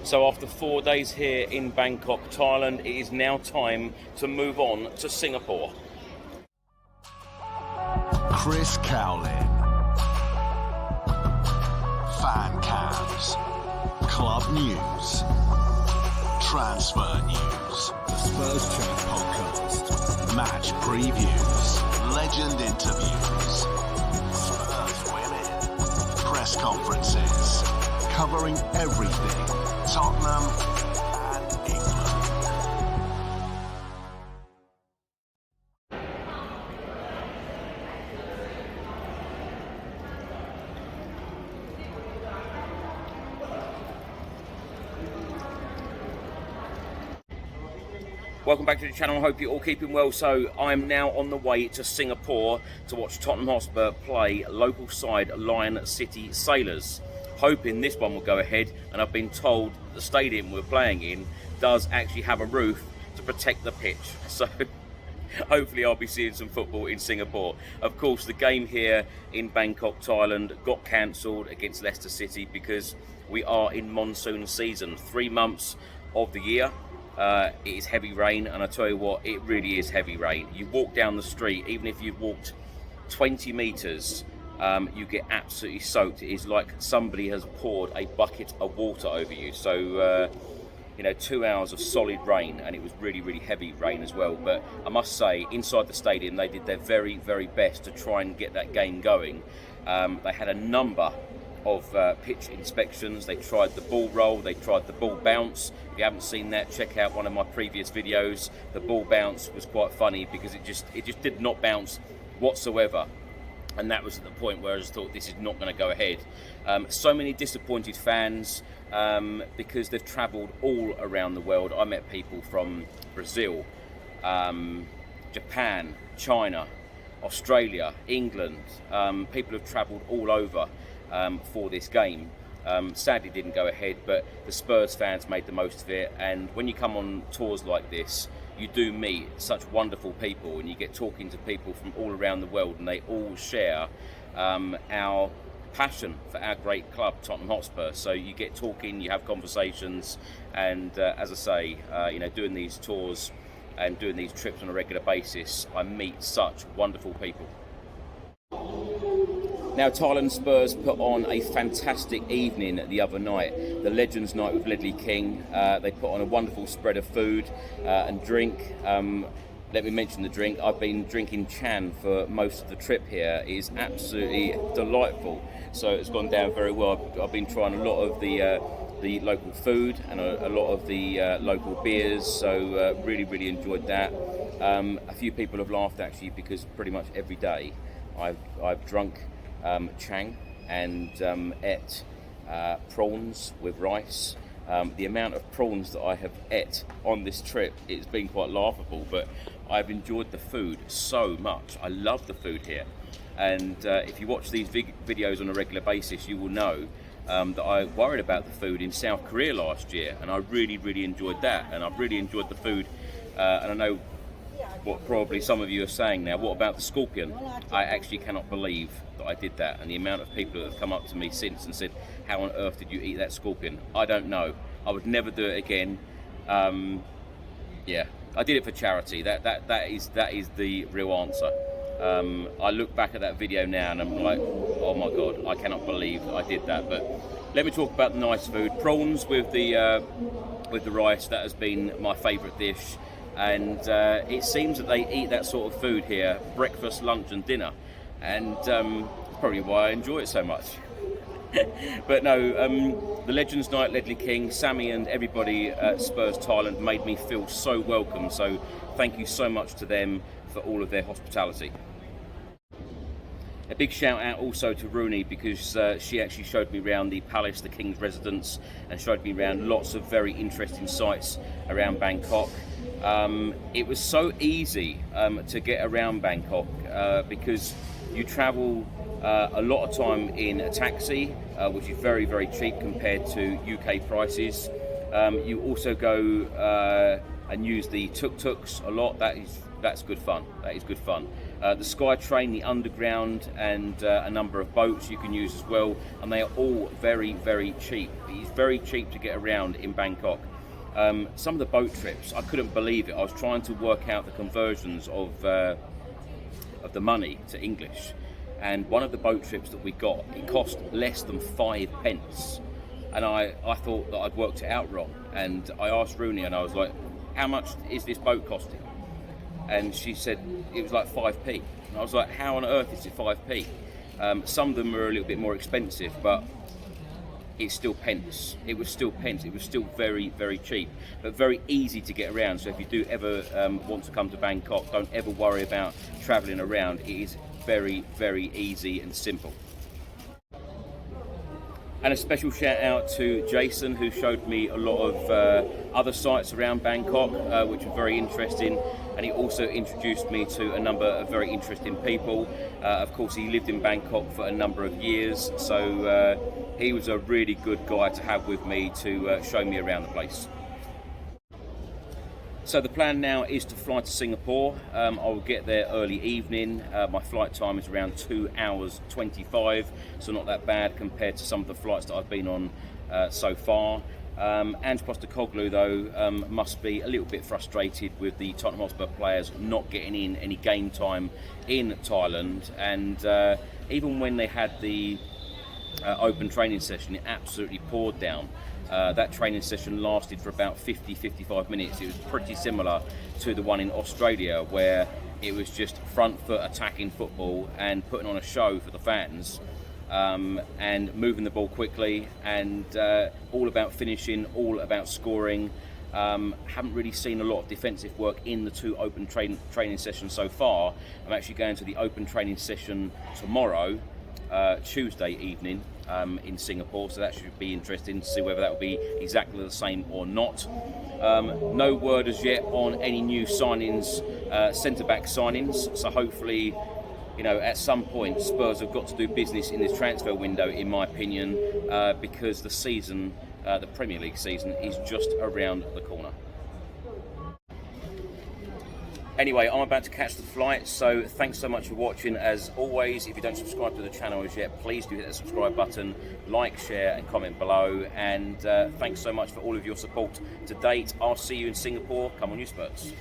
So after 4 days here in Bangkok, Thailand, it is now time to move on to Singapore. Chris Cowlin. Fan cams. Club news. Transfer news. The Spurs Chat podcast. Match previews. Legend interviews. Spurs women. Press conferences. Covering everything. Tottenham and England. Welcome back to the channel. I hope you're all keeping well. So I'm now on the way to Singapore to watch Tottenham Hotspur play local side Lion City Sailors. Hoping this one will go ahead, and I've been told the stadium we're playing in does actually have a roof to protect the pitch. So hopefully I'll be seeing some football in Singapore. Of course, the game here in Bangkok, Thailand got cancelled against Leicester City because we are in monsoon season. 3 months of the year. It is heavy rain, and I tell you what, it really is heavy rain. You walk down the street, even if you've walked 20 metres, you get absolutely soaked. It is like somebody has poured a bucket of water over you. So, 2 hours of solid rain, and it was really, really heavy rain as well. But I must say, inside the stadium, they did their very, very best to try and get that game going. They had a number of pitch inspections. They tried the ball roll, they tried the ball bounce. If you haven't seen that, check out one of my previous videos. The ball bounce was quite funny because it just did not bounce whatsoever. And that was at the point where I just thought, this is not going to go ahead. So many disappointed fans because they've travelled all around the world. I met people from Brazil, Japan, China, Australia, England. People have travelled all over for this game. Sadly didn't go ahead, but the Spurs fans made the most of it. And when you come on tours like this, you do meet such wonderful people, and you get talking to people from all around the world, and they all share our passion for our great club, Tottenham Hotspur. So you get talking, you have conversations, and as I say, doing these tours and doing these trips on a regular basis, I meet such wonderful people. Now, Thailand Spurs put on a fantastic evening the other night, the Legends Night with Ledley King. They put on a wonderful spread of food and drink. Let me mention the drink. I've been drinking Chan for most of the trip here. It is absolutely delightful. So it's gone down very well. I've been trying a lot of the local food and a lot of the local beers. So really, really enjoyed that. A few people have laughed actually, because pretty much every day I've drunk Chang and ate prawns with rice. The amount of prawns that I have ate on this trip, it's been quite laughable, but I've enjoyed the food so much. I love the food here, and if you watch these videos on a regular basis, you will know that I worried about the food in South Korea last year, and I really, really enjoyed that, and I've really enjoyed the food, and I know what probably some of you are saying now, what about the scorpion? I actually cannot believe that I did that, and the amount of people that have come up to me since and said, how on earth did you eat that scorpion? I don't know. I would never do it again. Yeah, I did it for charity. That is the real answer. I look back at that video now and I'm like, oh my God, I cannot believe that I did that. But let me talk about the nice food. Prawns with the rice, that has been my favourite dish. And it seems that they eat that sort of food here, breakfast, lunch and dinner, and probably why I enjoy it so much. But no, the Legends Night, Ledley King, Sammy and everybody at Spurs Thailand made me feel so welcome, so thank you so much to them for all of their hospitality. A big shout out also to Rooney, because she actually showed me around the palace, the King's residence, and showed me around lots of very interesting sites around Bangkok. It was so easy to get around Bangkok because you travel a lot of time in a taxi, which is very, very cheap compared to UK prices. You also go and use the tuk-tuks a lot. That's good fun. That is good fun. The SkyTrain, the Underground, and a number of boats you can use as well, and they are all very, very cheap. It's very cheap to get around in Bangkok. Some of the boat trips, I couldn't believe it. I was trying to work out the conversions of the money to English, and one of the boat trips that we got, it cost less than 5p, and I thought that I'd worked it out wrong, and I asked Rooney, and I was like, how much is this boat costing? And she said it was like 5p. And I was like, how on earth is it 5p? Some of them were a little bit more expensive, but it's still pence. It was still pence. It was still very, very cheap, but very easy to get around. So if you do ever want to come to Bangkok, don't ever worry about travelling around. It is very, very easy and simple. And a special shout out to Jason, who showed me a lot of other sites around Bangkok, which were very interesting. And he also introduced me to a number of very interesting people. Of course, he lived in Bangkok for a number of years, so he was a really good guy to have with me to show me around the place. So the plan now is to fly to Singapore. I will get there early evening. My flight time is around 2 hours 25, so not that bad compared to some of the flights that I've been on so far. Ange Postecoglou, though, must be a little bit frustrated with the Tottenham Hotspur players not getting in any game time in Thailand. And even when they had the open training session, it absolutely poured down. That training session lasted for about 50-55 minutes. It was pretty similar to the one in Australia, where it was just front foot attacking football and putting on a show for the fans, and moving the ball quickly, and all about finishing, all about scoring. Haven't really seen a lot of defensive work in the two open training sessions so far. I'm actually going to the open training session tomorrow, Tuesday evening, in Singapore, so that should be interesting to see whether that will be exactly the same or not. No word as yet on any new signings, centre-back signings, so hopefully, you know, at some point Spurs have got to do business in this transfer window, in my opinion, because the season, the Premier League season, is just around the corner. Anyway, I'm about to catch the flight, so thanks so much for watching. As always, if you don't subscribe to the channel as yet, please do hit that subscribe button, like, share and comment below, and thanks so much for all of your support to date. I'll see you in Singapore. Come on, you Spurs.